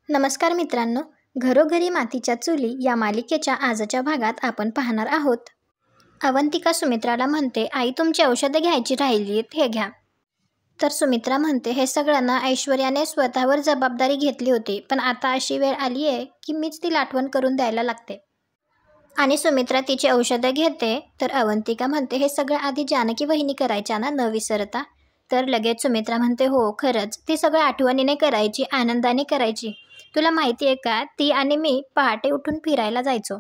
नमस्कार मित्रांनो, घरोघरी मातीच्या चुली या मालिकेच्या आजच्या भागात आपण पाहणार आहोत. अवंतिका सुमित्राला म्हणते, आई तुमची औषधं घ्यायची राहिलीत, हे घ्या. तर सुमित्रा म्हणते, हे सगळ्यांना ऐश्वर्याने स्वतःवर जबाबदारी घेतली होती, पण आता अशी वेळ आली आहे की मीच तिला आठवण करून द्यायला लागते. आणि सुमित्रा तिची औषधं घेते. तर अवंतिका म्हणते, हे सगळं आधी जानकी वहिनी करायच्या ना न विसरता. तर लगेच सुमित्रा म्हणते, हो खरंच ती सगळं आठवणीने करायची, आनंदाने करायची. तुला माहिती आहे का, ती आणि मी पहाटे उठून फिरायला जायचो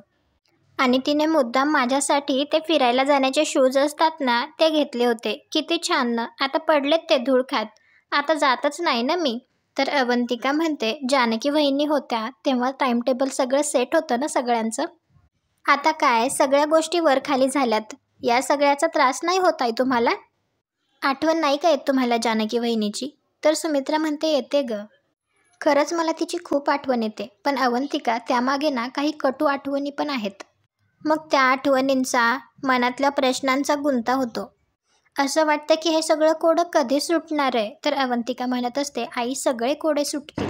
आणि तिने मुद्दाम माझ्यासाठी ते फिरायला जाण्याचे शूज असतात ना ते घेतले होते. किती छान ना. आता पडलेत ते धूळ खात. आता जातच नाही ना मी. तर अवंतिका म्हणते, जानकी वहिनी होत्या तेव्हा टाइम टेबल सगळं सेट होतं ना सगळ्यांचं. आता काय सगळ्या गोष्टी वर खाली झाल्यात. या सगळ्याचा त्रास नाही होत आहे तुम्हाला? आठवण नाही का येत तुम्हाला जानकी वहिनीची? तर सुमित्रा म्हणते, येते ग. खरंच मला तिची खूप आठवण येते. पण अवंतिका, त्यामागे ना काही कटू आठवणी पण आहेत. मग त्या आठवणींचा, मनातल्या प्रश्नांचा गुंता होतो. असं वाटतं की हे सगळं कोडं कधी सुटणार आहे? तर अवंतिका म्हणत असते, आई सगळे कोडे सुटतील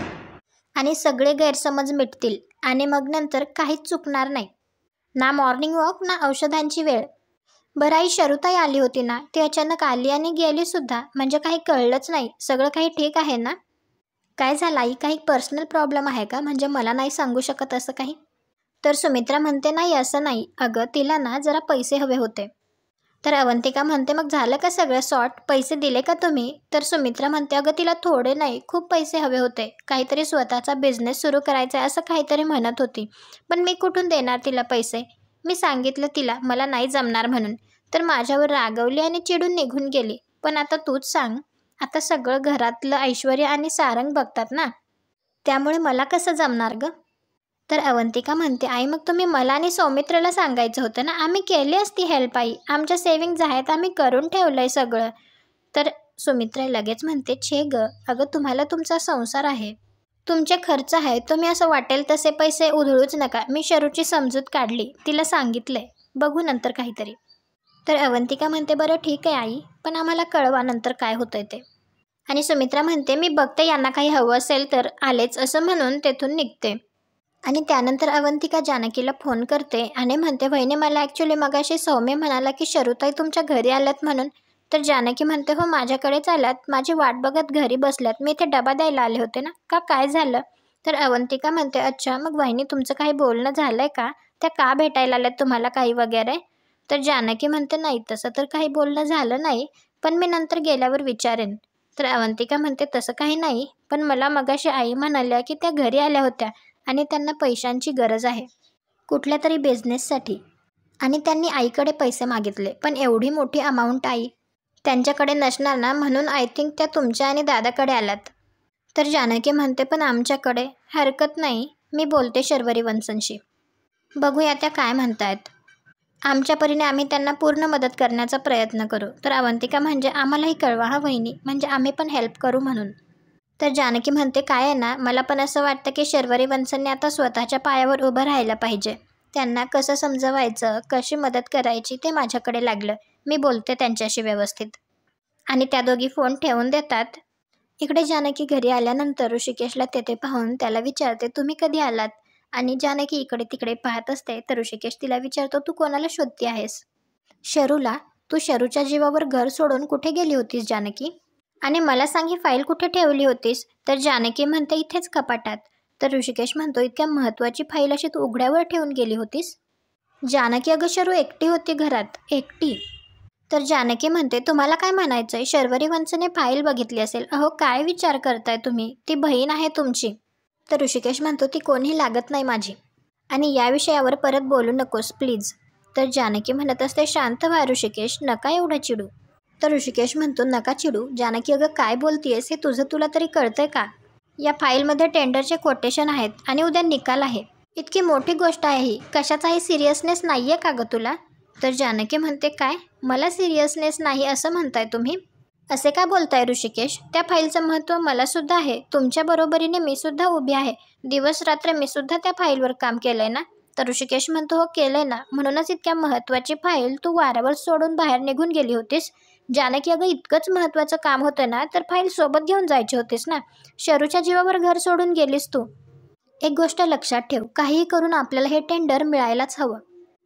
आणि सगळे गैरसमज मिटतील आणि मग नंतर काहीच चुकणार नाही. ना मॉर्निंग वॉक ना औषधांची वेळ. बरं आई, शरुताई आली होती ना, ती अचानक आली आणि गेली सुद्धा, म्हणजे काही कळलंच नाही. सगळं काही ठीक आहे ना? काय झालं आई, काही पर्सनल प्रॉब्लेम आहे का? म्हणजे मला नाही सांगू शकत असं काही? तर सुमित्रा म्हणते, नाही असं नाही अगं, तिला ना जरा पैसे हवे होते. तर अवंतिका म्हणते, मग झालं का सगळं सॉर्ट? पैसे दिले का तुम्ही? तर सुमित्रा म्हणते, अगं तिला थोडे नाही खूप पैसे हवे होते. काहीतरी स्वतःचा बिझनेस सुरू करायचा आहे असं काहीतरी म्हणत होती. पण मी कुठून देणार तिला पैसे? मी सांगितलं तिला मला नाही जमणार म्हणून. तर माझ्यावर रागवली आणि चिडून निघून गेली. पण आता तूच सांग, आता सगळं घरातलं ऐश्वर्या आणि सारंग बघतात ना, त्यामुळे मला कसं जमणार ग? तर अवंतिका म्हणते, आई मग तुम्ही मला आणि सौमित्रला सांगायचं होतं ना, आम्ही केली असती हेल्प आई. आमच्या सेविंग्ज आहेत, आम्ही करून ठेवलंय सगळं. तर सुमित्रा लगेच म्हणते, छे ग, अगं तुम्हाला तुमचा संसार आहे, तुमचे खर्च आहे, तुम्ही असं वाटेल तसे पैसे उधळूच नका. मी शरूची समजूत काढली, तिला सांगितलंय, बघू नंतर काहीतरी. तर अवंतिका म्हणते, बरं ठीक आहे आई, पण आम्हाला कळवा नंतर काय होतंय ते. आणि सुमित्रा म्हणते, मी बघते यांना काही हवं असेल तर आलेच असं म्हणून तेथून निघते. आणि त्यानंतर अवंतिका जानकीला फोन करते आणि म्हणते, वहिनी मला ॲक्च्युली मगाशी सौम्य म्हणाला की शरुताई तुमच्या घरी आल्यात म्हणून. तर जानकी म्हणते, हो माझ्याकडेच आल्यात, माझी वाट बघत घरी बसल्यात, मी इथे डबा द्यायला आले होते ना, का काय झालं? तर अवंतिका म्हणते, अच्छा मग वहिनी तुमचं काही बोलणं झालंय का? त्या का भेटायला आल्यात तुम्हाला काही वगैरे? तर जानकी म्हणते, नाही तसं तर काही बोलणं झालं नाही, पण मी नंतर गेल्यावर विचारेन. तर अवंतिका म्हणते, तसं काही नाही, पण मला मगाशी आई म्हणाल्या की त्या घरी आल्या होत्या आणि त्यांना पैशांची गरज आहे कुठल्या तरी बिझनेससाठी, आणि त्यांनी आईकडे पैसे मागितले. पण एवढी मोठी अमाऊंट आई त्यांच्याकडे नसणार ना, म्हणून आय थिंक त्या तुमच्या आणि दादाकडे आल्यात. तर जानकी म्हणते, पण आमच्याकडे हरकत नाही, मी बोलते शर्वरी वंशनशी, बघूया त्या काय म्हणतायत. आमच्या परीने आम्ही त्यांना पूर्ण मदत करण्याचा प्रयत्न करू. तर अवंतिका म्हणजे आम्हालाही कळवा हा वहिनी, म्हणजे आम्ही पण हेल्प करू म्हणून. तर जानकी म्हणते, काय आहे ना, मला पण असं वाटतं की शर्वरी वंशनने आता स्वतःच्या पायावर उभं राहायला पाहिजे. त्यांना कसं समजवायचं, कशी मदत करायची ते माझ्याकडे लागलं. मी बोलते त्यांच्याशी व्यवस्थित. आणि त्या दोघी फोन ठेवून देतात. इकडे जानकी घरी आल्यानंतर ऋषिकेशला तेथे पाहून त्याला विचारते, तुम्ही कधी आलात? आणि जानकी इकडे तिकडे पाहत असते. तर ऋषिकेश तिला विचारतो, तू कोणाला शोधती आहेस? शरूला. तू शरूच्या जीवावर घर सोडून कुठे गेली होतीस जानकी? आणि मला सांग, ही फाईल कुठे ठेवली होतीस? तर जानकी म्हणते, इथेच कपाटात. तर ऋषिकेश म्हणतो, इतक्या महत्त्वाची फाईल अशी तू उघड्यावर ठेवून गेली होतीस? जानकी, अगं शरू एकटी होती घरात, एकटी. तर जानकी म्हणते, तुम्हाला काय म्हणायचंय? शर्वरी वंशने फाईल बघितली असेल. अहो काय विचार करताय तुम्ही, ती बहीण आहे तुमची. तर ऋषिकेश म्हणतो, ती कोणी लागत नाही माझी, आणि या विषयावर परत बोलू नकोस प्लीज. तर जानकी म्हणत असते, शांत व्हा ऋषिकेश, नका एवढं चिडू. तर ऋषिकेश म्हणतो, नका चिडू. जानकी, अगं काय बोलतीयस, हे तुझं तुला तरी कळतंय का? या फाईलमध्ये टेंडरचे कोटेशन आहेत आणि उद्या निकाल आहे. इतकी मोठी गोष्ट आहे ही, कशाचाही सिरियसनेस नाही आहे का गं तुला? तर जानकी म्हणते, काय मला सिरियसनेस नाही असं म्हणताय तुम्ही? असे का बोलताय ऋषिकेश? त्या फाईलचं महत्त्व मला सुद्धा आहे. तुमच्या बरोबरीने मी सुद्धा उभी आहे. दिवस रात्र मी सुद्धा त्या फाईलवर काम केलंय ना. तर ऋषिकेश म्हणतो, हो केलंय ना, म्हणूनच इतक्या महत्त्वाची फाईल तू वाऱ्यावर सोडून बाहेर निघून गेली होतीस. जानकी, अगं इतकंच महत्त्वाचं काम होतं ना, तर फाईल सोबत घेऊन जायची होतीस ना. शरूच्या जीवावर घर सोडून गेलीस तू. एक गोष्ट लक्षात ठेव, काहीही करून आपल्याला हे टेंडर मिळायलाच हवं.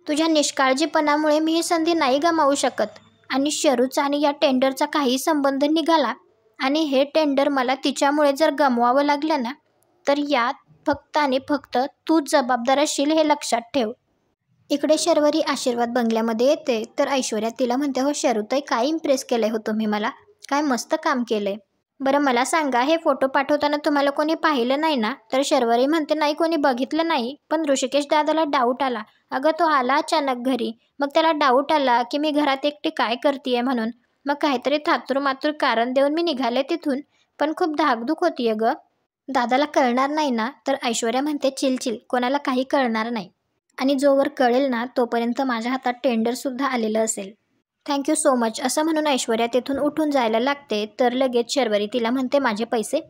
तुझ्या निष्काळजीपणामुळे मी ही संधी नाही गमावू शकत. आणि शरूचा आणि या टेंडरचा काही संबंध निघाला आणि हे टेंडर मला तिच्यामुळे जर गमवावं लागलं ना, तर यात फक्त आणि फक्त तूच जबाबदार असशील, हे लक्षात ठेव. इकडे शर्वरी आशीर्वाद बंगल्यामध्ये येते तर ऐश्वर्या तिला म्हणते, हो शरूताई, काय इम्प्रेस केलंय हो तुम्ही मला, काय मस्त काम केलंय. बरं मला सांगा, हे फोटो पाठवताना तुम्हाला कोणी पाहिलं नाही ना? तर शर्वरी म्हणते, नाही कोणी बघितलं नाही, पण ऋषिकेश दादाला डाऊट आला. अगं तो आला अचानक घरी, मग त्याला डाऊट आला की मी घरात एकटी काय करतीये म्हणून. मग काहीतरी थातूर कारण देऊन मी निघाले तिथून, पण खूप धाकधूक होतीये ग. दादाला कळणार नाही ना? तर ऐश्वर्या म्हणते, चिल कोणाला काही कळणार नाही. आणि जोवर कळेल ना तोपर्यंत माझ्या हातात टेंडरसुद्धा आलेलं असेल. Thank you so much. असं म्हणून ऐश्वर्या तिथून उठून जायला लागते तर लगेच शर्वरी तिला म्हणते, माझे पैसे.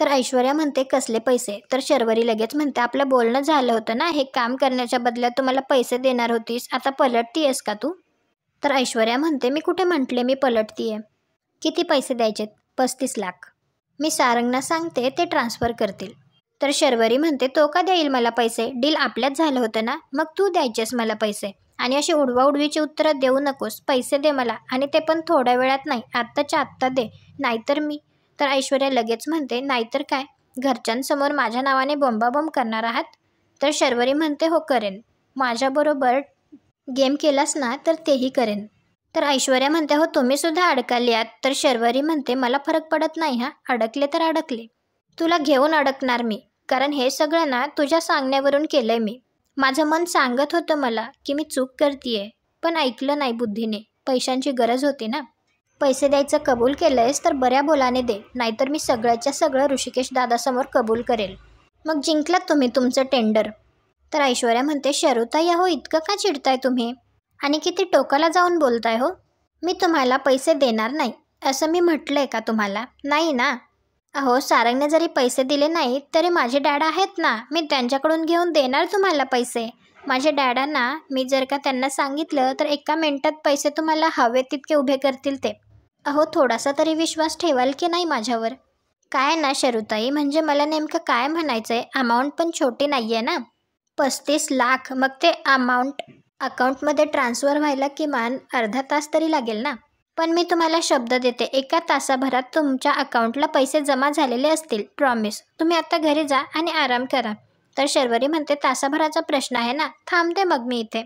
तर ऐश्वर्या म्हणते, कसले पैसे? तर शर्वरी लगेच म्हणते, आपलं बोलणं झालं होतं ना, हे काम करण्याच्या बदल्यात तू मला पैसे देणार होतीस, आता पलटतीयस का तू? तर ऐश्वर्या म्हणते, मी कुठे म्हटले मी पलटतीये. किती पैसे द्यायचेत? 35 लाख. मी सारंगना सांगते ते ट्रान्सफर करतील. तर शर्वरी म्हणते, तो का देईल मला पैसे? डील आपल्यात झालं होतं ना, मग तू द्यायचेस मला पैसे. आणि अशी उडवाउडवीची उत्तरं देऊ नकोस, पैसे दे मला, आणि ते पण थोड्या वेळात नाही, आत्ताच्या आत्ता दे, नाहीतर मी. तर ऐश्वर्या लगेच म्हणते, नाहीतर काय, घरच्यांसमोर माझ्या नावाने बोंबाबोंब करणार आहात? तर शर्वरी म्हणते, हो करेन. माझ्याबरोबर गेम केलास ना तर तेही करेन. तर ऐश्वर्या म्हणते, हो तुम्ही सुद्धा अडकाली आहात. तर शर्वरी म्हणते, मला फरक पडत नाही हा, अडकले तर अडकले. तुला घेऊन अडकणार मी, कारण हे सगळं ना तुझ्या सांगण्यावरून केलंय मी. माझं मन सांगत होतं मला की मी चूक करतीये, पण ऐकलं नाही बुद्धीने. पैशांची गरज होती ना. पैसे द्यायचं कबूल केलंयस तर बऱ्या बोलाने दे, नाहीतर मी सगळ्याच्या सगळं ऋषिकेश दादासमोर कबूल करेल. मग जिंकलात तुम्ही तुमचं टेंडर. तर ऐश्वर्या म्हणते, शरूताई हो इतकं का चिडताय तुम्ही? आणि किती टोकाला जाऊन बोलताय हो. मी तुम्हाला पैसे देणार नाही असं मी म्हटलंय का तुम्हाला? नाही ना. अहो सारंगने जरी पैसे दिले नाही तरी माझे डॅड आहेत ना, मी त्यांच्याकडून घेऊन देणार तुम्हाला पैसे. माझ्या डॅडांना मी जर का त्यांना सांगितलं तर एका मिनिटात पैसे तुम्हाला हवे तितके उभे करतील ते. अहो थोडासा तरी विश्वास ठेवाल की नाही माझ्यावर? काय ना शरूताई, म्हणजे मला नेमकं काय म्हणायचंय, अमाऊंट पण छोटी नाही आहे ना. 35 लाख, मग ते अमाऊंट अकाउंटमध्ये ट्रान्सफर व्हायला किमान अर्धा तास तरी लागेल ना. पण मी तुम्हाला शब्द देते, एका तासाभरात तुमच्या अकाउंटला पैसे जमा झालेले असतील, प्रॉमिस. तुम्ही आता घरी जा आणि आराम करा. तर शर्वरी म्हणते, तासाभराचा प्रश्न आहे ना, थांबते मग मी इथे.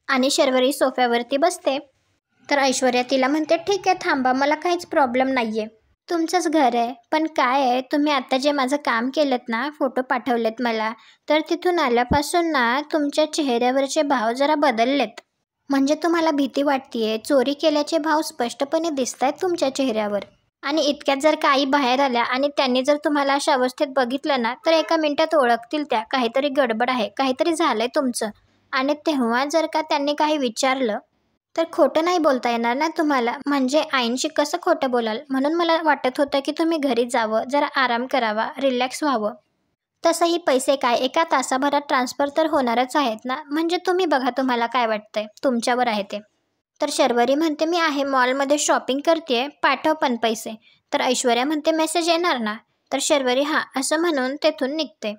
आणि शर्वरी सोफ्यावरती बसते. तर ऐश्वर्या तिला म्हणते, ठीक आहे थांबा, मला काहीच प्रॉब्लेम नाही आहे, तुमचंच घर आहे. पण काय आहे, तुम्ही आता जे माझं काम केलं ना, फोटो पाठवलेत मला, तर तिथून आल्यापासून ना तुमच्या चेहऱ्यावरचे भाव जरा बदललेत. म्हणजे तुम्हाला भीती वाटतीये, चोरी केल्याचे भाव स्पष्टपणे दिसत आहेत तुमच्या चेहऱ्यावर. आणि इतक्यात जर का आई बाहेर आल्या आणि त्यांनी जर तुम्हाला अशा अवस्थेत बघितलं ना, तर एका मिनिटात ओळखतील त्या, काहीतरी गडबड आहे, काहीतरी झालंय तुमचं. आणि तेव्हा जर का त्यांनी काही विचारलं तर खोटं नाही बोलता येणार ना तुम्हाला. म्हणजे आईंशी कसं खोटं बोलाल? म्हणून मला वाटत होतं की तुम्ही घरी जावं, जरा आराम करावा, रिलॅक्स व्हावं. तसंही पैसे काय एका तासाभरात ट्रान्सफर तर होणारच आहेत ना. म्हणजे तुम्ही बघा तुम्हाला काय वाटतंय, तुमच्यावर आहे ते. तर शर्वरी म्हणते, मी आहे मॉलमध्ये शॉपिंग करतेय, पाठव पण पैसे. तर ऐश्वर्या म्हणते, मेसेज येणार ना. तर शर्वरी हां असं म्हणून तेथून निघते.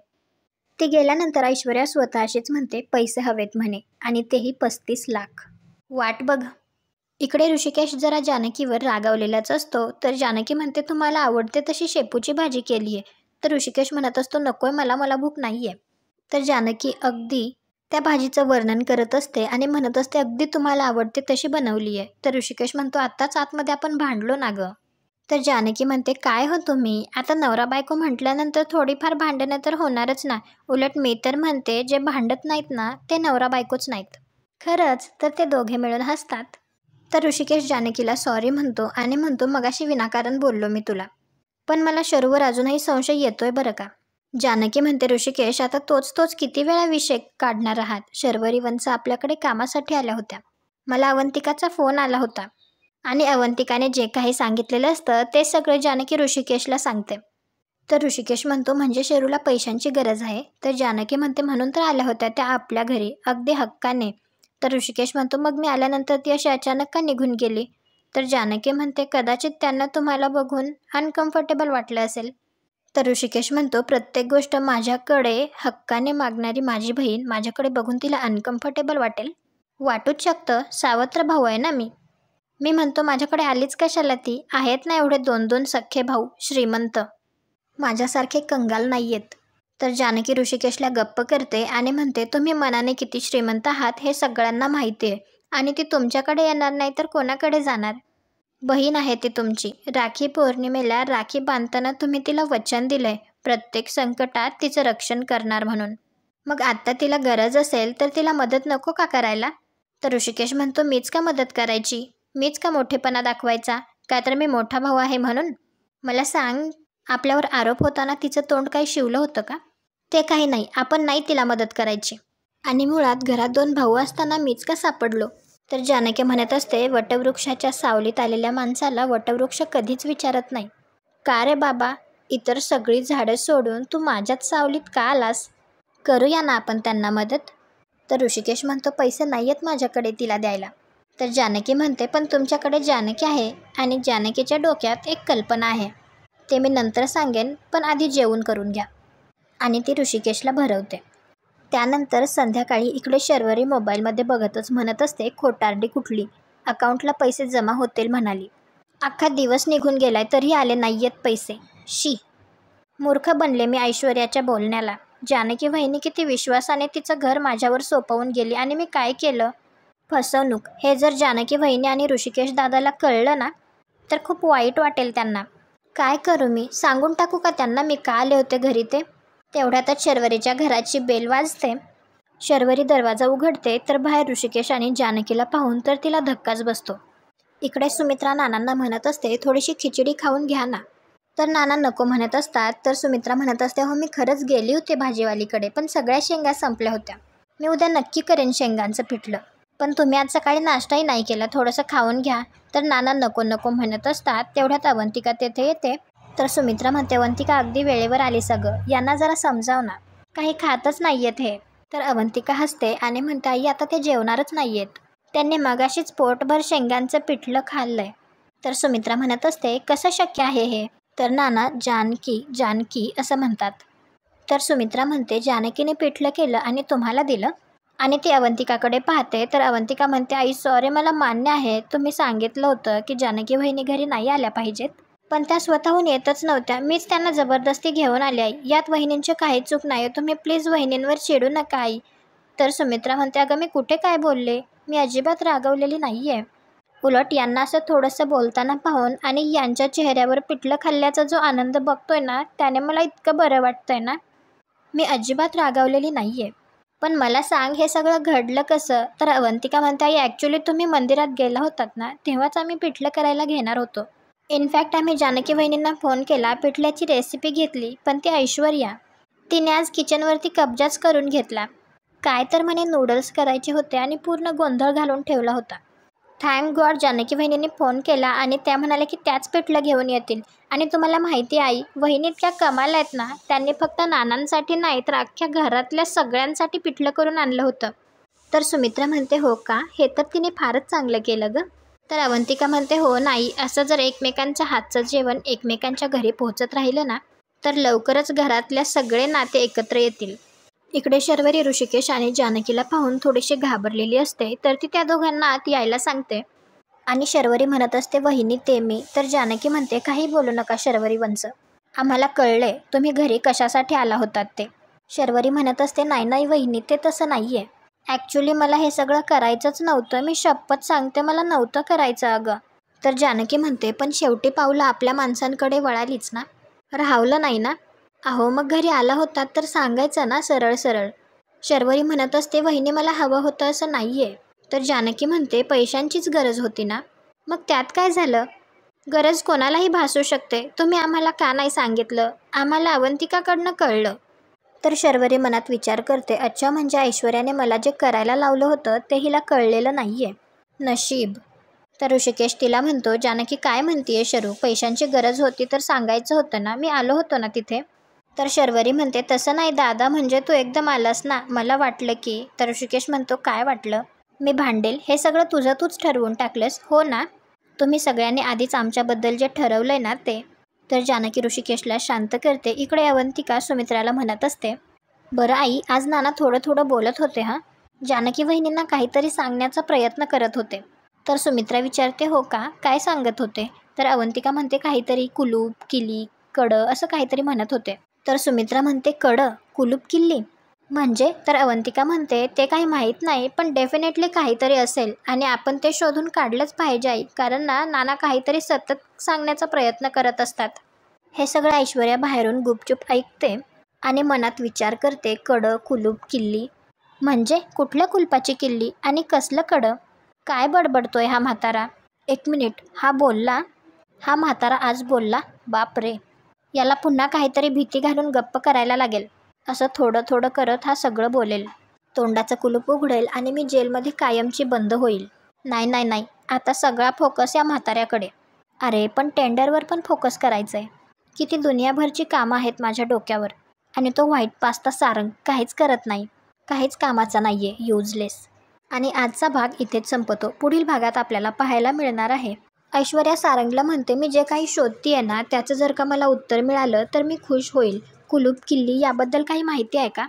ती गेल्यानंतर ऐश्वर्या स्वतःशीच म्हणते, पैसे हवेत म्हणे, आणि तेही 35 लाख. वाट बघ. इकडे ऋषिकेश जरा जानकीवर रागावलेलाच असतो. तर जानकी म्हणते, तुम्हाला आवडते तशी शेपूची भाजी केली आहे. तर ऋषिकेश म्हणत असतो, नकोय मला भूक नाही आहे. तर जानकी अगदी त्या भाजीचं वर्णन करत असते आणि म्हणत असते, अगदी तुम्हाला आवडते तशी बनवली आहे. तर ऋषिकेश म्हणतो, आत्ताच आतमध्ये आपण भांडलो ना गं. तर जानकी म्हणते, काय हो तुम्ही, आता नवरा बायको म्हटल्यानंतर थोडीफार भांडणं तर होणारच ना. उलट मी तर म्हणते, जे भांडत नाहीत ना ते नवरा बायकोच नाहीत. खरंच तर ते दोघे मिळून हसतात. तर ऋषिकेश जानकीला सॉरी म्हणतो आणि म्हणतो, मगाशी विनाकारण बोललो मी तुला, पण मला शरूवर अजूनही संशय येतोय बरं का. जानकी म्हणते, ऋषिकेश आता तोच किती वेळा विषय काढणार आहात? शर्वरी वंश आपल्याकडे कामासाठी आल्या होत्या. मला अवंतिकाचा फोन आला होता आणि अवंतिकाने जे काही सांगितलेलं असतं ते सगळं जानकी ऋषिकेशला सांगते. तर ऋषिकेश म्हणतो, म्हणजे शरूला पैशांची गरज आहे? तर जानकी म्हणते, म्हणून तर आल्या होत्या त्या आपल्या घरी, अगदी हक्काने. तर ऋषिकेश म्हणतो, मग मी आल्यानंतर ती अशी अचानक का निघून गेली? तर जानकी म्हणते, कदाचित त्यांना तुम्हाला बघून अनकम्फर्टेबल वाटलं असेल. तर ऋषिकेश म्हणतो, प्रत्येक गोष्ट माझ्याकडे हक्काने मागणारी माझी बहीण माझ्याकडे बघून तिला अनकम्फर्टेबल वाटेल? वाटूच शकतं, सावत्र भाऊ आहे ना मी. मी म्हणतो माझ्याकडे आलीच कशाला ती? आहेत ना एवढे 2-2 सख्खे भाऊ, श्रीमंत. माझ्यासारखे कंगाल नाहीयेत. तर जानकी ऋषिकेशला गप्प करते आणि म्हणते, तुम्ही मनाने किती श्रीमंत आहात हे सगळ्यांना माहिती आहे आणि ती तुमच्याकडे येणार नाही तर कोणाकडे जाणार? बहीण आहे ती तुमची. राखी पौर्णिमेला राखी बांधताना तुम्ही तिला वचन दिलंय प्रत्येक संकटात तिचं रक्षण करणार म्हणून. मग आत्ता तिला गरज असेल तर तिला मदत नको का करायला? तर ऋषिकेश म्हणतो, मीच का मदत करायची? मीच का मोठेपणा दाखवायचा? काय तर मी मोठा भाऊ आहे म्हणून? मला सांग, आपल्यावर आरोप होताना तिचं तोंड काही शिवलं होतं का? ते काही नाही, आपण नाही तिला मदत करायची. आणि मुळात घरात 2 भाऊ असताना मीच का सापडलो? तर जानकी म्हणत असते, वटवृक्षाच्या सावलीत आलेल्या माणसाला वटवृक्ष कधीच विचारत नाही, का रे बाबा, इतर सगळी झाडं सोडून तू माझ्याच सावलीत का आलास? करूया ना आपण त्यांना मदत? तर ऋषिकेश म्हणतो, पैसे नाही आहेत माझ्याकडे तिला द्यायला. तर जानकी म्हणते, पण तुमच्याकडे जानकी आहे आणि जानकीच्या डोक्यात एक कल्पना आहे. ते मी नंतर सांगेन, पण आधी जेवण करून घ्या. आणि ती ऋषिकेशला भरवते. त्यानंतर संध्याकाळी इकडे शर्वरी मोबाईलमध्ये बघतच म्हणत असते, खोटारडी कुठली, अकाउंटला पैसे जमा होतील म्हणाली. अख्खा दिवस निघून गेलाय तरी आले नाहीयेत पैसे. शी, मूर्ख बनले मी ऐश्वर्याच्या बोलण्याला. जानकी वहिनी किती विश्वासाने तिचं घर माझ्यावर सोपवून गेली आणि मी काय केलं? फसवणूक. हे जर जानकी वहिनी आणि ऋषिकेश दादाला कळलं ना तर खूप वाईट वाटेल त्यांना. काय करू मी? सांगून टाकू का त्यांना मी का आले होते घरी ते? तेवढ्यातच शर्वरीच्या घराची बेल वाजते. शर्वरी दरवाजा उघडते तर बाहेर ऋषिकेश आणि जानकीला पाहून तर तिला धक्काच बसतो. इकडे सुमित्रा नानांना म्हणत असते, थोडीशी खिचडी खाऊन घ्या ना. तर नाना नको म्हणत असतात. तर सुमित्रा म्हणत असते, हो मी खरंच गेली होते भाजीवालीकडे, पण सगळ्या शेंगा संपल्या होत्या. मी उद्या नक्की करेन शेंगांचं पिठलं. पण तुम्ही आज सकाळी नाश्ताही नाही केला, थोडंसं खाऊन घ्या. तर नाना नको नको म्हणत असतात. तेवढ्यात अवंतिका तेथे येते. तर सुमित्रा म्हणते, अवंतिका अगदी वेळेवर आली सगळं, यांना जरा समजाव ना, काही खातच नाहीयेत हे. तर अवंतिका हसते आणि म्हणते, आई आता ते जेवणारच नाहीयेत, त्यांनी मगाशीच पोटभर शेंगांचं पिठलं खाल्लंय. तर सुमित्रा म्हणत असते, कसं शक्य आहे हे? तर नाना जानकी जानकी असं म्हणतात. तर सुमित्रा म्हणते, जानकीने पिठलं केलं आणि तुम्हाला दिलं? आणि ती अवंतिकाकडे पाहते. तर अवंतिका म्हणते, आई सॉरी, मला मान्य आहे तुम्ही सांगितलं होतं की जानकी वहिनी घरी नाही आल्या पाहिजेत, पण त्या स्वतःहून येतच नव्हत्या, मीच त्यांना जबरदस्ती घेऊन आली आई. यात वहिनींची काही चूक नाही, तुम्ही प्लीज वहिनींवर चिडू नका आई. तर सुमित्रा म्हणते, अगं मी कुठे काय बोलले? मी अजिबात रागवलेली नाही आहे. उलट यांना असं थोडंसं बोलताना पाहून आणि यांच्या चेहऱ्यावर पिठलं खाल्ल्याचा जो आनंद बघतोय ना, त्याने मला इतकं बरं वाटतंय ना. मी अजिबात रागावलेली नाही आहे. पण मला सांग, हे सगळं घडलं कसं? तर अवंतिका म्हणते, आई ॲक्च्युली तुम्ही मंदिरात गेला होतात ना, तेव्हाच आम्ही पिठलं करायला घेणार होतो. इनफॅक्ट आम्ही जानकी वहिनींना फोन केला, पिठल्याची रेसिपी घेतली, पण ती ऐश्वर्या तिने आज किचनवरती कब्जाच करून घेतला. काय तर म्हणे नूडल्स करायचे होते आणि पूर्ण गोंधळ घालून ठेवला होता. थँक गॉड जानकी वहिनींनी फोन केला आणि त्या म्हणाल्या की त्याच पिठलं घेऊन येतील. आणि तुम्हाला माहिती आई, वहिनी इतक्या कमाल आहेत ना, त्यांनी फक्त नानांसाठी नाही तर अख्ख्या घरातल्या सगळ्यांसाठी पिठलं करून आणलं होतं. तर सुमित्रा म्हणते, हो का? हे तर तिने फारच चांगलं केलं गं. तर अवंतिका म्हणते, हो नाही, असं जर एकमेकांच्या हातचं जेवण एकमेकांच्या घरी पोहोचत राहिलं ना तर लवकरच घरातल्या सगळे नाते एकत्र येतील. इकडे शर्वरी ऋषिकेश आणि जानकीला पाहून थोडीशी घाबरलेली असते. तर ती त्या दोघांना आत यायला सांगते आणि शर्वरी म्हणत असते, वहिनी ते मी. तर जानकी म्हणते, काही बोलू नका शर्वरी वंश, आम्हाला कळलंय तुम्ही घरी कशासाठी आला होतात ते. शर्वरी म्हणत असते, नाही नाही वहिनी, ते तसं नाही आहे. ॲक्च्युली मला हे सगळं करायचंच नव्हतं, मी शपथ सांगते मला नव्हतं करायचं अगं. तर जानकी म्हणते, पण शेवटी पावलं आपल्या माणसांकडे वळालीच ना, राहवलं नाही ना. अहो मग घरी आला होतात तर सांगायचं ना सरळ सरळ. शर्वरी म्हणत असते, वहिनी मला हवं होतं असं नाही आहे. तर जानकी म्हणते, पैशांचीच गरज होती ना. मग त्यात काय झालं? गरज कोणालाही भासू शकते, तुम्ही आम्हाला का नाही सांगितलं? आम्हाला अवंतिकाकडनं कळलं. तर शर्वरी मनात विचार करते, अच्छा म्हणजे ऐश्वर्याने मला जे करायला लावलं होतं ते हिला कळलेलं नाही आहे. नशीब. तर ऋषिकेश तिला म्हणतो, जानकी काय म्हणतीये शरू, पैशांची गरज होती तर सांगायचं होतं ना, मी आलो होतो ना तिथे. तर शर्वरी म्हणते, तसं नाही दादा, म्हणजे तू एकदम आलास ना, मला वाटलं की. तर ऋषिकेश म्हणतो, काय वाटलं? मी भांडेल हे सगळं तुझं तूच ठरवून टाकलंस हो ना. तुम्ही सगळ्यांनी आधीच आमच्याबद्दल जे ठरवलंय ना ते. तर जानकी ऋषिकेशला शांत करते. इकडे अवंतिका सुमित्राला म्हणत असते, बरं आई, आज नाना थोडं थोडं बोलत होते हां. जानकी वहिनींना काहीतरी सांगण्याचा प्रयत्न करत होते. तर सुमित्रा विचारते, हो का, काय सांगत होते? तर अवंतिका म्हणते, काहीतरी कुलूप, किल्ली, कडं असं काहीतरी म्हणत होते. तर सुमित्रा म्हणते, कडं, कुलूप, किल्ली म्हणजे? तर अवंतिका म्हणते, ते काही माहीत नाही, पण डेफिनेटली काहीतरी असेल आणि आपण ते शोधून काढलंच पाहिजे आई, कारण नाना काहीतरी सतत सांगण्याचा प्रयत्न करत असतात. हे सगळं ऐश्वर्या बाहेरून गुपचूप ऐकते आणि मनात विचार करते, कडं, कुलूप, किल्ली म्हणजे कुठल्या कुलपाची किल्ली आणि कसलं कडं? काय बडबडतोय हा म्हातारा? एक मिनिट, हा बोलला? हा म्हातारा आज बोलला? बाप रे, याला पुन्हा काहीतरी भीती घालून गप्प करायला लागेल. असं थोडं थोडं करत हा सगळं बोलेल. तोंडाचं कुलूप उघडेल आणि मी जेलमध्ये कायमची बंद होईल. नाही नाही नाही, आता सगळा फोकस या म्हाताऱ्याकडे. अरे पण टेंडरवर पण फोकस करायचं आहे. किती दुनियाभरची कामं आहेत माझ्या डोक्यावर आणि तो व्हाईट पास्ता सारंग काहीच करत नाही. काहीच कामाचा नाही आहे, युजलेस. आणि आजचा भाग इथेच संपतो. पुढील भागात आपल्याला पाहायला मिळणार आहे. ऐश्वर्या सारंगला म्हणते, मी जे काही शोधतीये ना त्याचं जर का मला उत्तर मिळालं तर मी खुश होईल. कुलूप, किल्ली याबद्दल काही माहिती आहे का?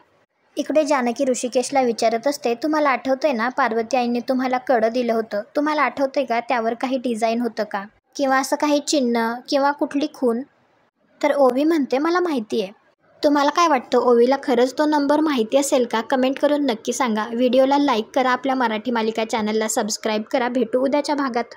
इकडे जानकी ऋषिकेशला विचारत असते, तुम्हाला आठवतंय ना पार्वती आईने तुम्हाला कडं दिलं होतं, तुम्हाला आठवतंय का त्यावर काही डिझाईन होतं का, किंवा असं काही चिन्ह किंवा कुठली खून? तर ओवी म्हणते, मला माहिती आहे. तुम्हाला काय वाटतं, ओवीला खरंच तो नंबर माहिती असेल का? कमेंट करून नक्की सांगा. व्हिडिओला लाईक करा, आपल्या मराठी मालिका चॅनलला सबस्क्राईब करा. भेटू उद्याच्या भागात.